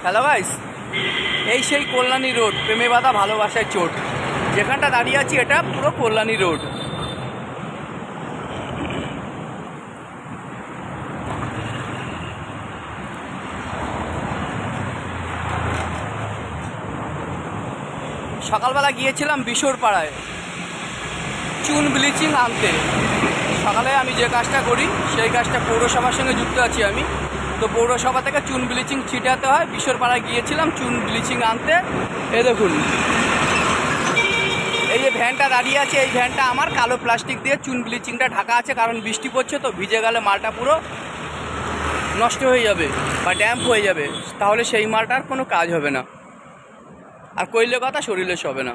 Hello guys, এই সেই Kalyani road, প্রেমে বাঁধা ভালোবাসায় চোট। যেখানটা দাঁড়িয়ে আছি এটা পুরো কল্যাণী রোড। সকালবেলা গিয়েছিলাম বিশোরপাড়ায় চুন ব্লিচিং আনতে। সকালে আমি যে কাজটা করি সেই কাজটা পৌরসভার সঙ্গে যুক্ত আছি আমি। তো পৌরসভা থেকে চুন ব্লিচিং ছিটাতে হয়। বিশোরপাড়ায় গিয়েছিলাম চুন ব্লিচিং আনতে। এই দেখুন, এই যে ভ্যানটা দাঁড়িয়ে আছে, এই ভ্যানটা আমার কালো প্লাস্টিক দিয়ে চুন ব্লিচিংটা ঢাকা আছে, কারণ বৃষ্টি পড়ছে তো ভিজে গেলে মালটা পুরো নষ্ট হয়ে যাবে বা ড্যাম্প হয়ে যাবে, তাহলে সেই মালটার কোনো কাজ হবে না, আর কইলে কথা শরীরে শোবে না।